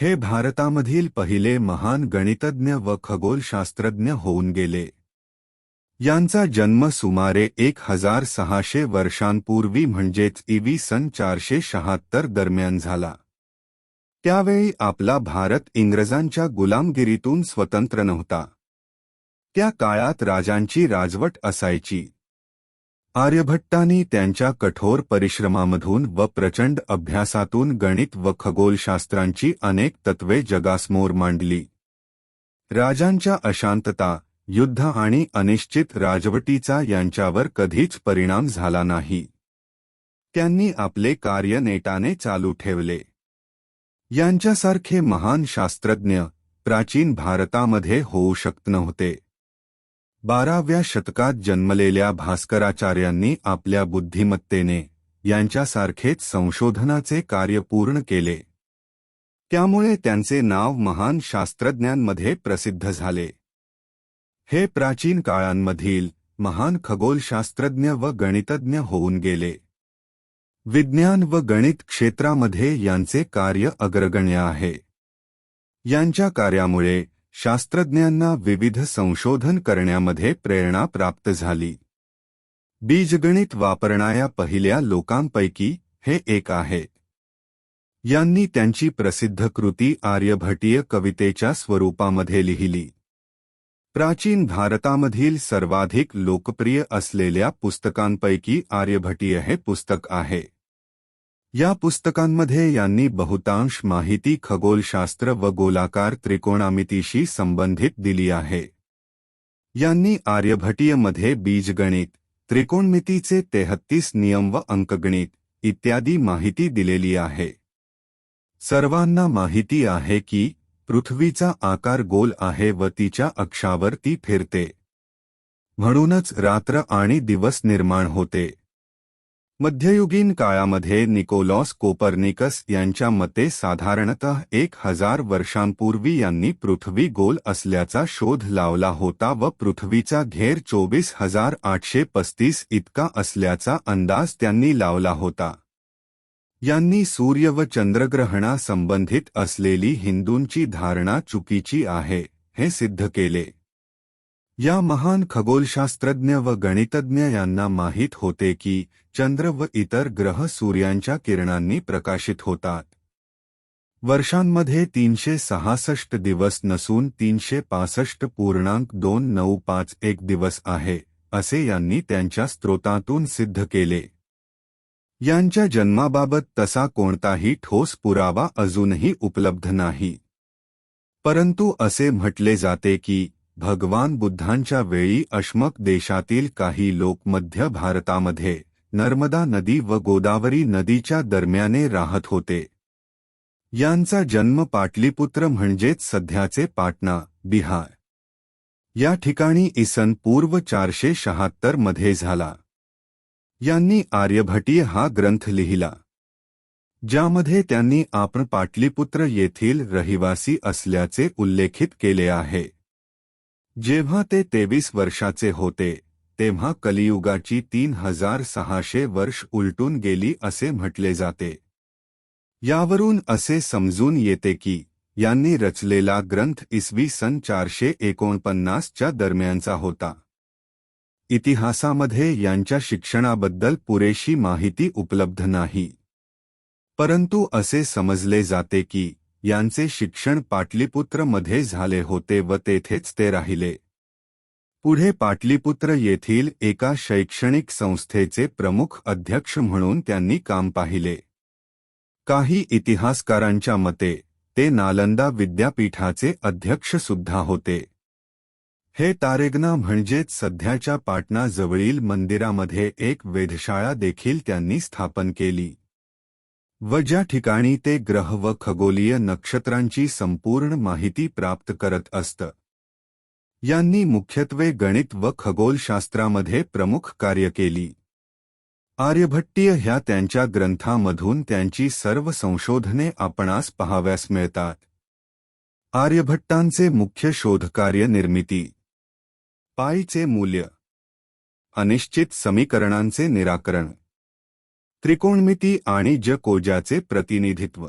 हे भारतामधील पहिले महान गणितज्ञ व खगोलशास्त्रज्ञ होऊन गेले. यांचा जन्म सुमारे 1600 वर्षांपूर्वी म्हणजेच सन 476 दरम्यान झाला. त्यावेळी आपला भारत इंग्रजांच्या गुलामगिरीतून स्वतंत्र नव्हता. त्या काळात राजांची राजवट असायची. आर्यभट्टांनी त्यांच्या कठोर परिश्रमामधून व प्रचंड अभ्यासातून गणित व खगोलशास्त्रांची अनेक तत्वे जगासमोर मांडली. राजांच्या अशांतता, युद्ध आणि अनिश्चित राजवटीचा यांच्यावर कधीच परिणाम झाला नाही. त्यांनी आपले कार्य नेटाने चालू ठेवले. यांच्यासारखे महान शास्त्रज्ञ प्राचीन भारतामध्ये होऊ शकत नव्हते. 12व्या शतकात जन्मलेल्या भास्कराचार्यांनी आपल्या बुद्धिमत्तेने यांच्यासारखेच संशोधनाचे कार्य पूर्ण केले. त्यामुळे त्यांचे नाव महान शास्त्रज्ञांमध्ये प्रसिद्ध झाले. हे प्राचीन काळांमधील महान खगोलशास्त्रज्ञ व गणितज्ञ होऊन गेले. विज्ञान व गणित क्षेत्रामध्ये यांचे कार्य अग्रगण्य आहे. यांच्या कार्यामुळे शास्त्रज्ञांना विविध संशोधन करण्यामध्ये प्रेरणा प्राप्त झाली. बीजगणित वापरणाऱ्या पहिल्या लोकांपैकी हे एक आहे. यांनी त्यांची प्रसिद्ध कृती आर्यभटीय कवितेच्या स्वरूपामध्ये लिहिली. प्राचीन भारतामधील सर्वाधिक लोकप्रिय असलेल्या पुस्तकांपैकी आर्यभटीय हे पुस्तक आहे. या पुस्तकांमध्ये यांनी बहुतांश माहिती खगोलशास्त्र व गोलाकार त्रिकोणामितीशी संबंधित दिली आहे. यांनी आर्यभटीयमध्ये बीजगणित, त्रिकोणमितीचे 33 नियम व अंकगणित इत्यादी माहिती दिलेली आहे. सर्वांना माहिती आहे की पृथ्वीचा आकार गोल आहे व तिच्या अक्षावर ती फिरते. म्हणूनच रात्र आणि दिवस निर्माण होते. मध्ययुगीन काळामध्ये निकोलॉस कोपर्निकस यांच्या मते साधारणतः 1000 वर्षांपूर्वी यांनी पृथ्वी गोल असल्याचा शोध लावला होता व पृथ्वीचा घेर 24,835 इतका असल्याचा अंदाज त्यांनी लावला होता. यांनी सूर्य व चंद्रग्रहणा संबंधित असलेली हिंदूंची धारणा चुकीची आहे हे सिद्ध केले. या महान खगोलशास्त्रज्ञ व गणितज्ञ यांना माहीत होते की चंद्र व इतर ग्रह सूर्याच्या किरणांनी प्रकाशित होतात. वर्षांमध्ये 366 दिवस नसून 365.295 दिवस आहे असे यांनी त्यांच्या स्त्रोतांतून सिद्ध केले. यांच्या जन्माबाबत तसा कोणताही ठोस पुरावा अजूनही उपलब्ध नाही. परंतु असे म्हटले जाते की भगवान बुद्धांच्या वेळी अशमक देशातील काही लोक मध्य भारतामध्ये नर्मदा नदी व गोदावरी नदीच्या दरम्याने राहत होते. यांचा जन्म पाटलीपुत्र म्हणजेच सध्याचे पाटणा, बिहार या ठिकाणी सन पूर्व 476 मध्ये झाला. यांनी आर्यभटीय हा ग्रंथ लिहिला, ज्यामध्ये त्यांनी आपण पाटलीपुत्र येथील रहिवासी असल्याचे उल्लेखित केले आहे. जेव्हा ते 23 वर्षाचे होते तेव्हा कलियुगाची 3600 वर्ष उलटून गेली असे म्हटले जाते. यावरून असे समजून येते की यांनी रचलेला ग्रंथ सन 449 च्या दरम्यानचा होता. इतिहासामध्ये यांच्या शिक्षणाबद्दल पुरेशी माहिती उपलब्ध नाही. परंतु असे समजले जाते की यांचे शिक्षण पाटलीपुत्र मध्ये झाले होते व तेथेच ते राहिले. पुढे पाटलीपुत्र येथील एका शैक्षणिक संस्थेचे प्रमुख अध्यक्ष म्हणून त्यांनी काम पाहिले. काही इतिहासकारांच्या मते ते नालंदा विद्यापीठाचे अध्यक्ष सुद्धा होते. हे तारेगना म्हणजेच सध्याच्या पाटणा जवळील मंदिरामध्ये एक वेधशाळा देखील त्यांनी स्थापन केली व ज्या ठिकाणी ते ग्रह व खगोलीय नक्षत्रांची संपूर्ण माहिती प्राप्त करत असत. यांनी मुख्यत्वे गणित व खगोलशास्त्रामध्ये प्रमुख कार्य केली. आर्यभट्टीय ह्या त्यांच्या ग्रंथामधून त्यांची सर्व संशोधने आपणास पाहाव्यास मिळतात. आर्यभट्टांचे मुख्य शोधकार्य निर्मिती, पाईचे मूल्य, अनिश्चित समीकरणांचे निराकरण, त्रिकोणमिती आणि ज कोजाचे प्रतिनिधित्व,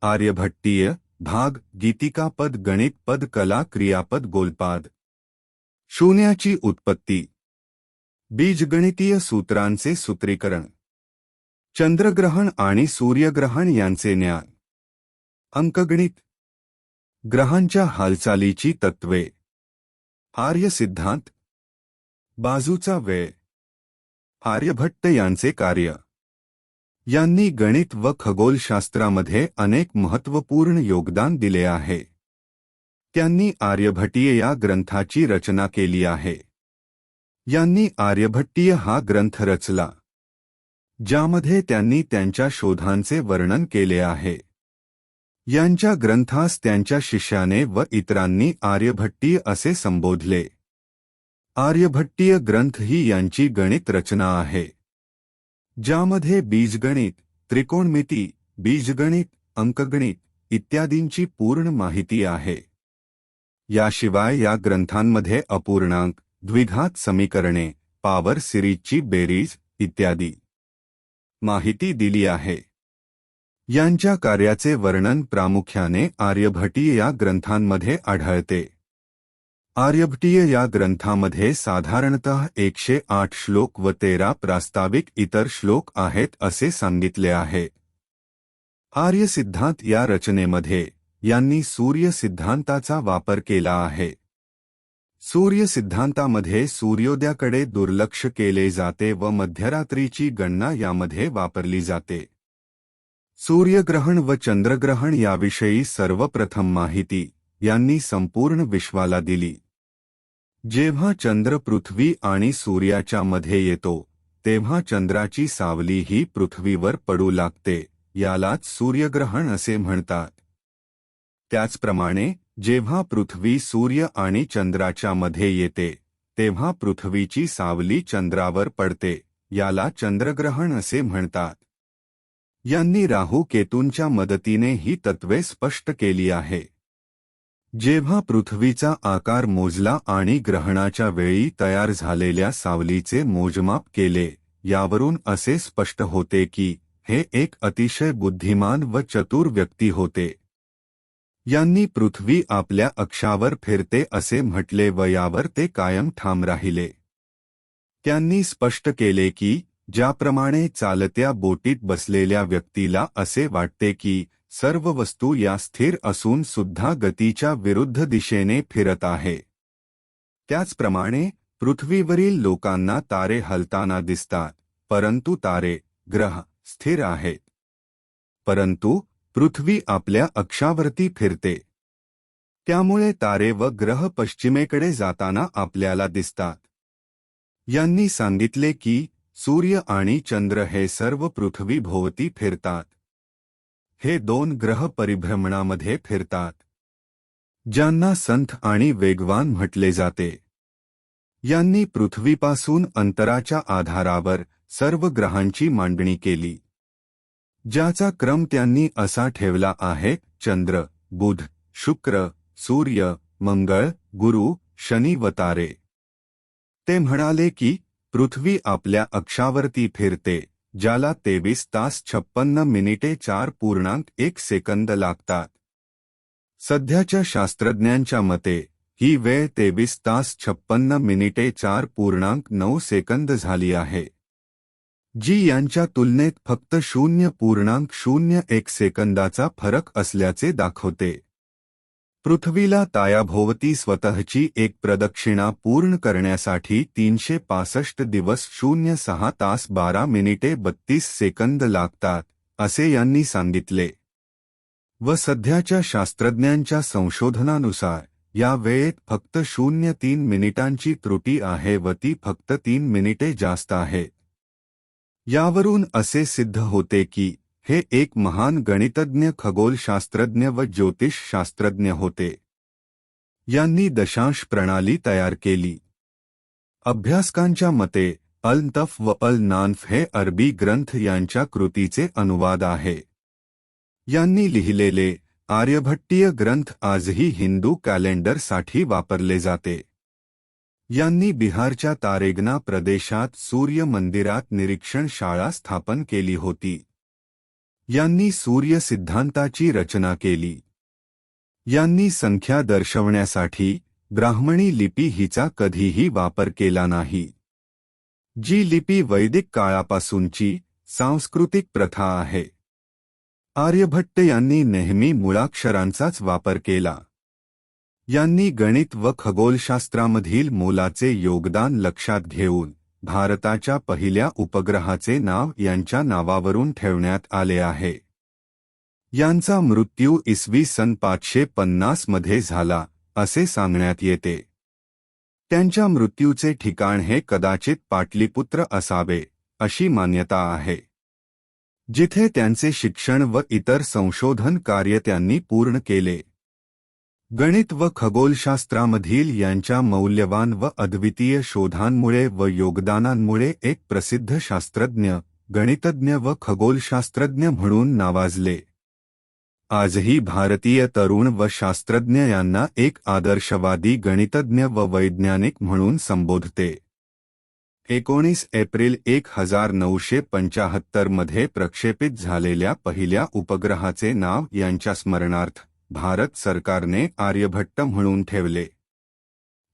आर्यभट्टीय भाग गीतिकापद गणितपद कला क्रियापद गोलपाद शून्याची उत्पत्ती बीजगणितीय सूत्रांचे सूत्रीकरण चंद्रग्रहण आणि सूर्यग्रहण यांचे ज्ञान अंकगणित ग्रहांच्या हालचालीची तत्त्वे आर्य सिद्धांत बाजूचा वेळ आर्यभट्ट यांचे कार्य यांनी गणित व खगोलशास्त्रामध्ये अनेक महत्त्वपूर्ण योगदान दिले आहे। त्यांनी आर्यभट्टीय या ग्रंथाची रचना केली आहे। यांनी आर्यभट्टीय हा ग्रंथ रचला ज्यामध्ये त्यांनी त्यांच्या शोधांचे वर्णन केले आहे। यांच्या ग्रंथास त्यांच्या शिष्याने व इतरांनी आर्यभट्टीय असे संबोधले। आर्यभट्टीय ग्रंथ ही यांची गणित रचना आहे ज्यामध्ये बीजगणित त्रिकोणमिती बीजगणित अंकगणित इत्यादींची पूर्ण माहिती आहे। याशिवाय या ग्रंथांमध्ये अपूर्णांक द्विघात समीकरणे पॉवर सिरीजची बेरीज इत्यादी माहिती दिली आहे। यांच्या कार्याचे वर्णन प्रामुख्याने आर्यभट्टीय या ग्रंथांमध्ये आढळते। आर्यभट्टीय या ग्रंथामध्ये साधारणतः 108 श्लोक व 13 प्रास्ताविक इतर श्लोक आहेत असे सांगितले आहे। आर्य सिद्धांत या रचनेमध्ये यांनी सूर्य सिद्धांताचा वापर केला आहे। सूर्य सिद्धांतामध्ये सूर्योदयाकडे दुर्लक्ष केले जाते व मध्यरात्रीची गणना यामध्ये वापरली जाते। सूर्यग्रहण व चंद्रग्रहण याविषयी सर्वप्रथम माहिती यांनी संपूर्ण विश्वाला दिली। जेव्हा चंद्र पृथ्वी आणि सूर्याच्या मध्ये येतो तेव्हा चंद्राची सावली ही पृथ्वीवर पडू लागते, यालाच सूर्यग्रहण असे म्हणतात। त्याचप्रमाणे जेव्हा पृथ्वी सूर्य आणि चंद्राच्या मध्ये येते तेव्हा पृथ्वीची सावली चंद्रावर पडते, याला चंद्रग्रहण असे म्हणतात। यांनी राहू केतूंच्या मदतीने ही तत्त्वे स्पष्ट केली आहे। जेव्हा पृथ्वीचा आकार मोजला आणि ग्रहणाच्या वेळी तयार झालेल्या सावलीचे मोजमाप केले, यावरून असे स्पष्ट होते की हे एक अतिशय बुद्धिमान व चतुर व्यक्ती होते। यांनी पृथ्वी आपल्या अक्षावर फिरते असे म्हटले व यावर ते कायम ठाम राहिले। त्यांनी स्पष्ट केले की ज्याप्रमाणे चालत्या बोटीत बसलेल्या व्यक्तीला असे वाटते की सर्व वस्तू या स्थिर असून सुद्धा गतीच्या विरुद्ध दिशेने फिरत आहे, त्याचप्रमाणे पृथ्वीवरील लोकांना तारे हलताना दिसतात, परंतु तारे ग्रह स्थिर आहेत। परंतु पृथ्वी आपल्या अक्षावरती फिरते, त्यामुळे तारे व ग्रह पश्चिमेकडे जाताना आपल्याला दिसतात। यांनी सांगितले की सूर्य आणि चंद्र हे सर्व पृथ्वीभोवती फिरतात। हे दोन ग्रह परिभ्रमणामध्ये फिरतात, ज्यांना संथ आणि वेगवान म्हटले जाते। यांनी पृथ्वीपासून अंतराच्या आधारावर सर्व ग्रहांची मांडणी केली, ज्याचा क्रम त्यांनी असा ठेवला आहे: चंद्र, बुध, शुक्र, सूर्य, मंगळ, गुरु, शनी व तारे। ते म्हणाले की पृथ्वी आपल्या अक्षावरती फिरते, ज्याला 23 तास 56 मिनिटे 4.1 सेकंद लागतात। सध्याच्या शास्त्रज्ञांच्या मते ही वेळ 23 तास 56 मिनिटे 4.9 सेकंद झाली आहे, जी यांच्या तुलनेत फक्त 0.01 सेकंदाचा फरक असल्याचे दाखवते। पृथ्वीला तायाभोवती स्वतःची एक प्रदक्षिणा पूर्ण करण्यासाठी 365 दिवस 06 तास 12 मिनिटे 32 सेकंद लागतात, असे यांनी सांगितले। व सध्याच्या शास्त्रज्ञांच्या संशोधनानुसार या वेळेत फक्त 03 मिनिटांची त्रुटी आहे व ती फक्त 3 मिनिटे जास्त आहे। यावरून असे सिद्ध होते की हे एक महान गणितज्ञ, खगोलशास्त्रज्ञ व ज्योतिषशास्त्रज्ञ होते। यांनी दशांश प्रणाली तयार केली। अभ्यासकांच्या मते अल-तफ व अल-नान्फ हे अरबी ग्रंथ यांच्या कृतीचे अनुवाद आहे। यांनी लिहिलेले आर्यभट्टीय ग्रंथ आजही हिंदू कॅलेंडरसाठी वापरले जाते। यांनी बिहारच्या तारेगना प्रदेशात सूर्य मंदिरात निरीक्षण शाळा स्थापन केली होती। यांनी सूर्य सिद्धांताची रचना केली. यांनी संख्या दर्शवण्यासाठी ब्राह्मणी लिपी हिचा कधीही वापर केला नाही. जी लिपी वैदिक काळापासूनची सांस्कृतिक प्रथा आहे. आर्यभट्ट यांनी नेहमी मूळाक्षरांचाच वापर केला. यांनी गणित व खगोलशास्त्रामधील मोलाचे योगदान लक्षात घेऊन भारताच्या पहिल्या उपग्रहाचे नाव यांच्या नावावरून ठेवण्यात आले आहे. यांचा मृत्यू इसवी सन 550 मध्ये झाला असे सांगण्यात येते. त्यांच्या मृत्यूचे ठिकाण हे कदाचित पाटलीपुत्र असावे अशी मान्यता आहे, जिथे त्यांचे शिक्षण व इतर संशोधन कार्य त्यांनी पूर्ण केले. गणित व खगोलशास्त्रामधील यांच्या मौल्यवान व अद्वितीय शोधांमुळे व योगदानांमुळे एक प्रसिद्ध शास्त्रज्ञ, गणितज्ञ व खगोलशास्त्रज्ञ म्हणून नावाजले. आजही भारतीय तरुण व शास्त्रज्ञ यांना एक आदर्शवादी गणितज्ञ व वैज्ञानिक म्हणून संबोधते. 19 एप्रिल 1975 मध्ये प्रक्षेपित झालेल्या पहिल्या उपग्रहाचे नाव यांच्या स्मरणार्थ भारत सरकारने आर्यभट्ट म्हणून ठेवले.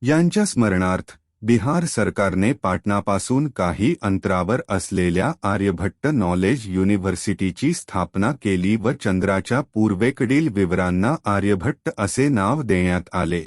यांच्या स्मरणार्थ बिहार सरकारने पाटणापासून काही अंतरावर असलेल्या आर्यभट्ट नॉलेज युनिव्हर्सिटीची स्थापना केली व चंद्राच्या पूर्वेकडील विवरांना आर्यभट्ट असे नाव देण्यात आले.